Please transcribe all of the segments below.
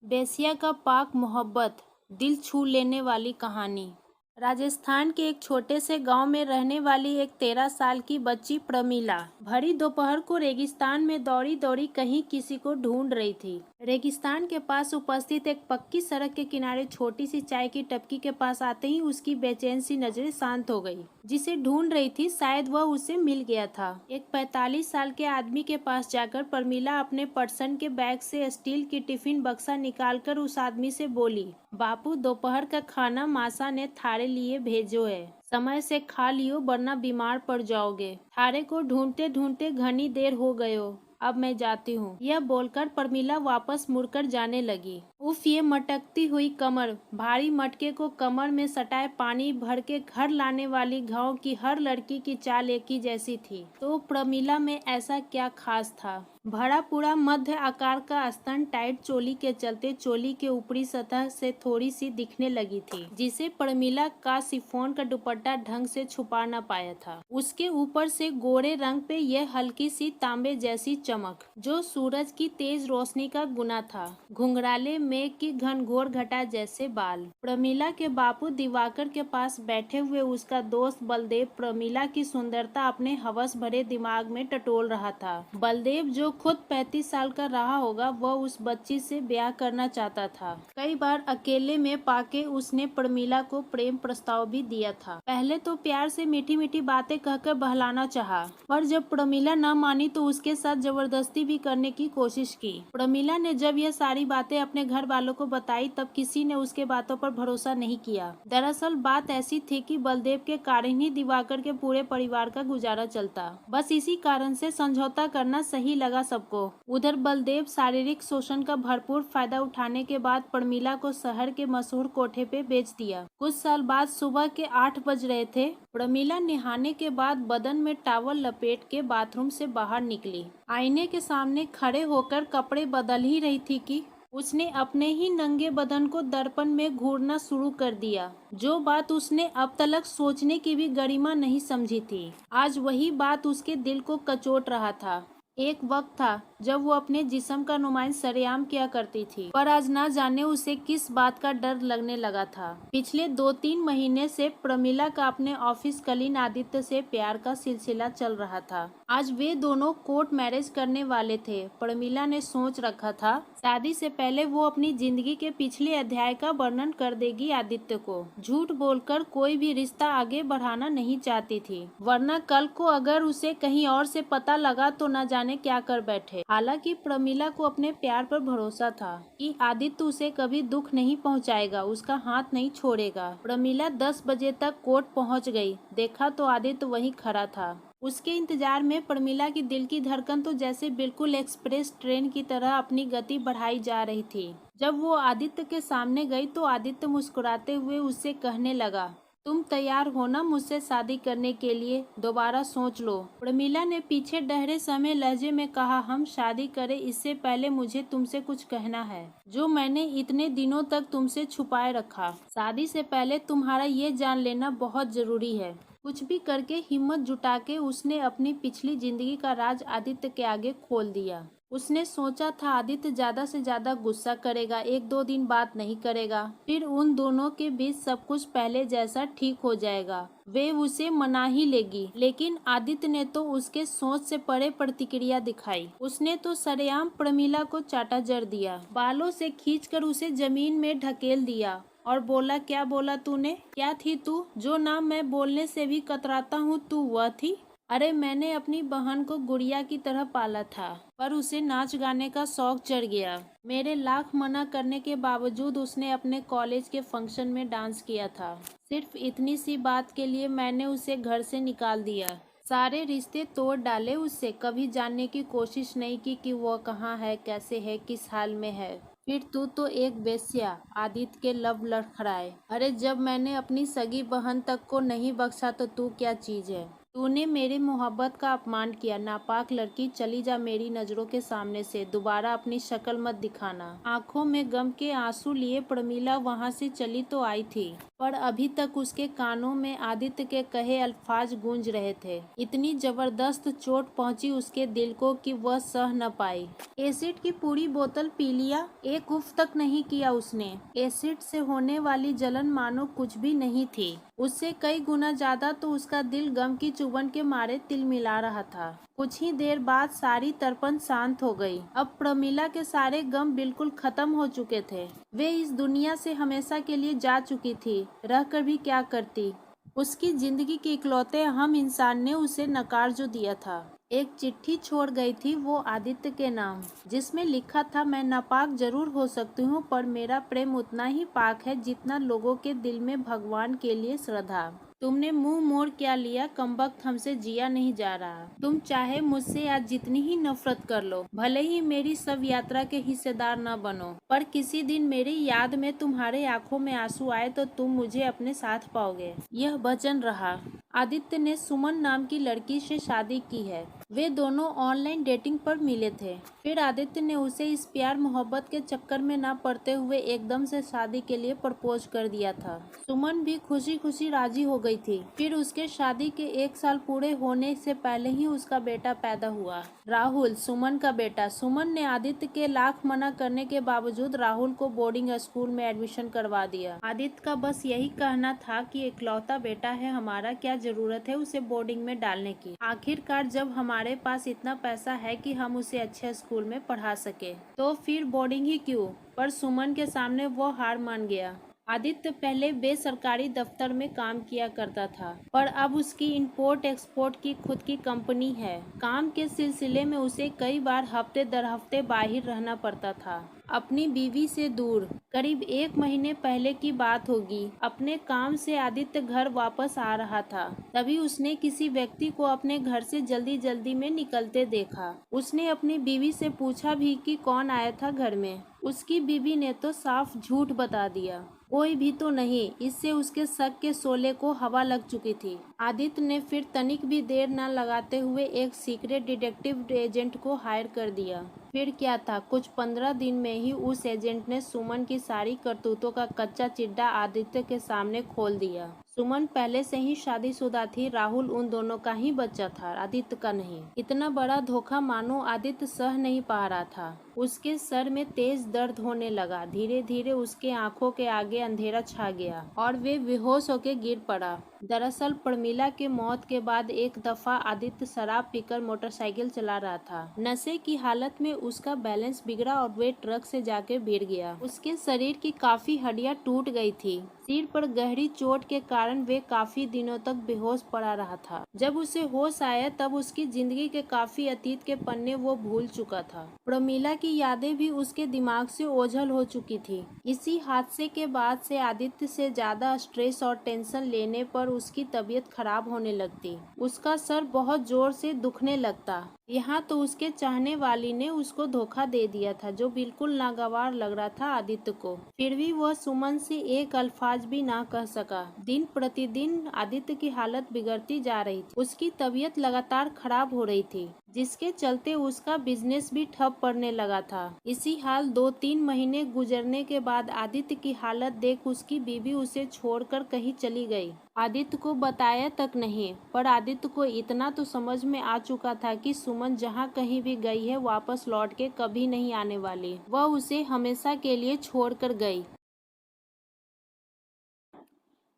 बेसिया का पाक मोहब्बत, दिल छू लेने वाली कहानी। राजस्थान के एक छोटे से गांव में रहने वाली एक 13 साल की बच्ची प्रमीला भरी दोपहर को रेगिस्तान में दौड़ी दौड़ी कहीं किसी को ढूंढ रही थी। रेगिस्तान के पास उपस्थित एक पक्की सड़क के किनारे छोटी सी चाय की टपकी के पास आते ही उसकी बेचैन सी नजरें शांत हो गई। जिसे ढूंढ रही थी शायद वह उसे मिल गया था। एक 45 साल के आदमी के पास जाकर प्रमीला अपने पर्सन के बैग से स्टील की टिफिन बक्सा निकालकर उस आदमी से बोली, बापू दोपहर का खाना मासा ने थारे लिए भेजो है, समय से खा लियो वरना बीमार पड़ जाओगे। थारे को ढूंढते ढूंढते घनी देर हो गयो, अब मैं जाती हूँ। यह बोलकर प्रमीला वापस मुड़कर जाने लगी। उफ, ये मटकती हुई कमर, भारी मटके को कमर में सटाए पानी भर के घर लाने वाली गांव की हर लड़की की चाल एक ही जैसी थी। तो प्रमीला में ऐसा क्या खास था? भरा पूरा मध्य आकार का स्तन टाइट चोली के चलते चोली के ऊपरी सतह से थोड़ी सी दिखने लगी थी, जिसे प्रमीला का शिफॉन का दुपट्टा ढंग से छुपा न पाया था। उसके ऊपर से गोरे रंग पे यह हल्की सी तांबे जैसी चमक, जो सूरज की तेज रोशनी का गुना था। घुंघराले मेघ की घनघोर घटा जैसे बाल। प्रमीला के बापू दिवाकर के पास बैठे हुए उसका दोस्त बलदेव प्रमीला की सुंदरता अपने हवस भरे दिमाग में टटोल रहा था। बलदेव, जो खुद 35 साल का रहा होगा, वह उस बच्ची से ब्याह करना चाहता था। कई बार अकेले में पाके उसने प्रमीला को प्रेम प्रस्ताव भी दिया था। पहले तो प्यार से मीठी मीठी बातें कहकर बहलाना चाहा, पर जब प्रमीला न मानी तो उसके साथ जबरदस्ती भी करने की कोशिश की। प्रमीला ने जब यह सारी बातें अपने घर वालों को बताई तब किसी ने उसके बातों पर भरोसा नहीं किया। दरअसल बात ऐसी थी कि बलदेव के कारण ही दिवाकर के पूरे परिवार का गुजारा चलता। बस इसी कारण से समझौता करना सही लगा सबको। उधर बलदेव शारीरिक शोषण का भरपूर फायदा उठाने के बाद प्रमीला को शहर के मशहूर कोठे पे बेच दिया। कुछ साल बाद सुबह के 8 बज रहे थे। प्रमीला नहाने के बाद बदन में टॉवल लपेट के बाथरूम से बाहर निकली। आईने के सामने खड़े होकर कपड़े बदल ही रही थी कि उसने अपने ही नंगे बदन को दर्पण में घूरना शुरू कर दिया। जो बात उसने अब तक सोचने की भी गरिमा नहीं समझी थी, आज वही बात उसके दिल को कचोट रहा था। एक वक्त था जब वो अपने जिस्म का नुमाइश सरेआम किया करती थी, पर आज ना जाने उसे किस बात का डर लगने लगा था। पिछले 2-3 महीने से प्रमीला का अपने ऑफिस कलीन आदित्य से प्यार का सिलसिला चल रहा था। आज वे दोनों कोर्ट मैरिज करने वाले थे। प्रमीला ने सोच रखा था शादी से पहले वो अपनी जिंदगी के पिछले अध्याय का वर्णन कर देगी आदित्य को। झूठ बोलकर कोई भी रिश्ता आगे बढ़ाना नहीं चाहती थी, वरना कल को अगर उसे कहीं और से पता लगा तो न जाने क्या कर बैठे। हालांकि प्रमीला को अपने प्यार पर भरोसा था कि आदित्य उसे कभी दुख नहीं पहुंचाएगा, उसका हाथ नहीं छोड़ेगा। प्रमीला 10 बजे तक कोर्ट पहुंच गई। देखा तो आदित्य वहीं खड़ा था। उसके इंतजार में प्रमीला की दिल की धड़कन तो जैसे बिल्कुल एक्सप्रेस ट्रेन की तरह अपनी गति बढ़ाई जा रही थी। जब वो आदित्य के सामने गई तो आदित्य मुस्कुराते हुए उससे कहने लगा, तुम तैयार हो ना मुझसे शादी करने के लिए? दोबारा सोच लो। प्रमीला ने पीछे डहरे समय लहजे में कहा, हम शादी करें इससे पहले मुझे तुमसे कुछ कहना है, जो मैंने इतने दिनों तक तुमसे छुपाए रखा। शादी से पहले तुम्हारा ये जान लेना बहुत जरूरी है। कुछ भी करके हिम्मत जुटा के उसने अपनी पिछली जिंदगी का राज आदित्य के आगे खोल दिया। उसने सोचा था आदित्य ज्यादा से ज्यादा गुस्सा करेगा, 1-2 दिन बात नहीं करेगा, फिर उन दोनों के बीच सब कुछ पहले जैसा ठीक हो जाएगा, वे उसे मना ही लेगी। लेकिन आदित्य ने तो उसके सोच से परे प्रतिक्रिया दिखाई। उसने तो सरेआम प्रमीला को चाटा जड़ दिया, बालों से खींचकर उसे जमीन में ढकेल दिया और बोला, क्या बोला तूने? क्या थी तू? जो नाम मैं बोलने से भी कतराता हूँ तू वह थी? अरे मैंने अपनी बहन को गुड़िया की तरह पाला था, पर उसे नाच गाने का शौक चढ़ गया। मेरे लाख मना करने के बावजूद उसने अपने कॉलेज के फंक्शन में डांस किया था। सिर्फ इतनी सी बात के लिए मैंने उसे घर से निकाल दिया। सारे रिश्ते तोड़ डाले उससे, कभी जानने की कोशिश नहीं की कि वह कहाँ है, कैसे है, किस हाल में है। फिर तू तो एक वेश्या। आदित्य के लब लड़खड़ाए। अरे जब मैंने अपनी सगी बहन तक को नहीं बख्शा तो तू क्या चीज है? तूने मेरी मोहब्बत का अपमान किया, नापाक लड़की, चली जा मेरी नजरों के सामने से, दोबारा अपनी शक्ल मत दिखाना। आंखों में गम के आंसू लिए प्रमीला वहां से चली तो आई थी, पर अभी तक उसके कानों में आदित्य के कहे अल्फाज गूंज रहे थे। इतनी जबरदस्त चोट पहुंची उसके दिल को कि वह सह न पाई। एसिड की पूरी बोतल पी लिया, एक उफ तक नहीं किया उसने। एसिड से होने वाली जलन मानो कुछ भी नहीं थी, उससे कई गुना ज्यादा तो उसका दिल गम की चुभन के मारे तिलमिला रहा था। कुछ ही देर बाद सारी तड़पन शांत हो गई। अब प्रमीला के सारे गम बिल्कुल खत्म हो चुके थे। वे इस दुनिया से हमेशा के लिए जा चुकी थी, रहकर भी क्या करती। उसकी जिंदगी के इकलौते अहम इंसान ने उसे नकार जो दिया था। एक चिट्ठी छोड़ गई थी वो आदित्य के नाम, जिसमें लिखा था, मैं नापाक जरूर हो सकती हूँ पर मेरा प्रेम उतना ही पाक है जितना लोगों के दिल में भगवान के लिए श्रद्धा। तुमने मुंह मोड़ क्या लिया, कमबख्त, हमसे जिया नहीं जा रहा। तुम चाहे मुझसे आज जितनी ही नफरत कर लो, भले ही मेरी सब यात्रा के हिस्सेदार न बनो, पर किसी दिन मेरी याद में तुम्हारे आंखों में आंसू आए तो तुम मुझे अपने साथ पाओगे। यह वचन रहा। आदित्य ने सुमन नाम की लड़की से शादी की है। वे दोनों ऑनलाइन डेटिंग पर मिले थे। फिर आदित्य ने उसे इस प्यार मोहब्बत के चक्कर में न पड़ते हुए एकदम से शादी के लिए प्रपोज कर दिया था। सुमन भी खुशी खुशी राजी हो गई थी। फिर उसके शादी के 1 साल पूरे होने से पहले ही उसका बेटा पैदा हुआ, राहुल, सुमन का बेटा। सुमन ने आदित्य के लाख मना करने के बावजूद राहुल को बोर्डिंग स्कूल में एडमिशन करवा दिया। आदित्य का बस यही कहना था कि इकलौता बेटा है हमारा, क्या जरूरत है उसे बोर्डिंग में डालने की। आखिरकार जब हमारे पास इतना पैसा है कि हम उसे अच्छे स्कूल में पढ़ा सके, तो फिर बोर्डिंग ही क्यों। पर सुमन के सामने वो हार मान गया। आदित्य पहले बेसरकारी दफ्तर में काम किया करता था, पर अब उसकी इंपोर्ट एक्सपोर्ट की खुद की कंपनी है। काम के सिलसिले में उसे कई बार हफ्ते दर हफ्ते बाहर रहना पड़ता था, अपनी बीवी से दूर। करीब 1 महीने पहले की बात होगी। अपने काम से आदित्य घर वापस आ रहा था, तभी उसने किसी व्यक्ति को अपने घर से जल्दी जल्दी में निकलते देखा। उसने अपनी बीवी से पूछा भी कि कौन आया था घर में। उसकी बीवी ने तो साफ झूठ बता दिया, कोई भी तो नहीं। इससे उसके शक के शोले को हवा लग चुकी थी। आदित्य ने फिर तनिक भी देर न लगाते हुए एक सीक्रेट डिटेक्टिव एजेंट को हायर कर दिया। फिर क्या था, कुछ 15 दिन में ही उस एजेंट ने सुमन की सारी करतूतों का कच्चा चिट्ठा आदित्य के सामने खोल दिया। सुमन पहले से ही शादीशुदा थी, राहुल उन दोनों का ही बच्चा था, आदित्य का नहीं। इतना बड़ा धोखा मानो आदित्य सह नहीं पा रहा था। उसके सर में तेज दर्द होने लगा। धीरे धीरे उसके आंखों के आगे अंधेरा छा गया और वे बेहोश होकर गिर पड़ा। दरअसल प्रमीला के मौत के बाद एक दफा आदित्य शराब पीकर मोटरसाइकिल चला रहा था। नशे की हालत में उसका बैलेंस बिगड़ा और वे ट्रक से जाकर गिर गया। उसके शरीर की काफी हड्डियां टूट गई थी। सिर पर गहरी चोट के कारण वे काफी दिनों तक बेहोश पड़ा रहा था। जब उसे होश आया तब उसकी जिंदगी के काफी अतीत के पन्ने वो भूल चुका था। प्रमीला की यादें भी उसके दिमाग से ओझल हो चुकी थी। इसी हादसे के बाद से आदित्य से ज्यादा स्ट्रेस और टेंशन लेने पर उसकी तबीयत खराब होने लगती। उसका सर बहुत जोर से दुखने लगता। यहाँ तो उसके चाहने वाली ने उसको धोखा दे दिया था, जो बिल्कुल नागवार लग रहा था आदित्य को। फिर भी वह सुमन से एक अल्फाज भी ना कह सका। दिन प्रतिदिन आदित्य की हालत बिगड़ती जा रही थी। उसकी तबीयत लगातार खराब हो रही थी, जिसके चलते उसका बिजनेस भी ठप पड़ने लगा था। इसी हाल 2-3 महीने गुजरने के बाद आदित्य की हालत देख उसकी बीवी उसे छोड़कर कहीं चली गई। आदित्य को बताया तक नहीं, पर आदित्य को इतना तो समझ में आ चुका था कि सुमन जहाँ कहीं भी गई है वापस लौट के कभी नहीं आने वाली। वह उसे हमेशा के लिए छोड़कर गई।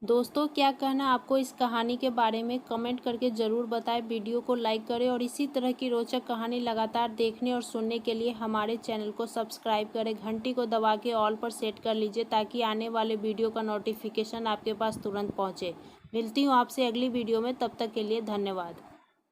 दोस्तों, क्या कहना आपको इस कहानी के बारे में कमेंट करके ज़रूर बताएं। वीडियो को लाइक करें और इसी तरह की रोचक कहानी लगातार देखने और सुनने के लिए हमारे चैनल को सब्सक्राइब करें। घंटी को दबा के ऑल पर सेट कर लीजिए ताकि आने वाले वीडियो का नोटिफिकेशन आपके पास तुरंत पहुंचे। मिलती हूँ आपसे अगली वीडियो में, तब तक के लिए धन्यवाद।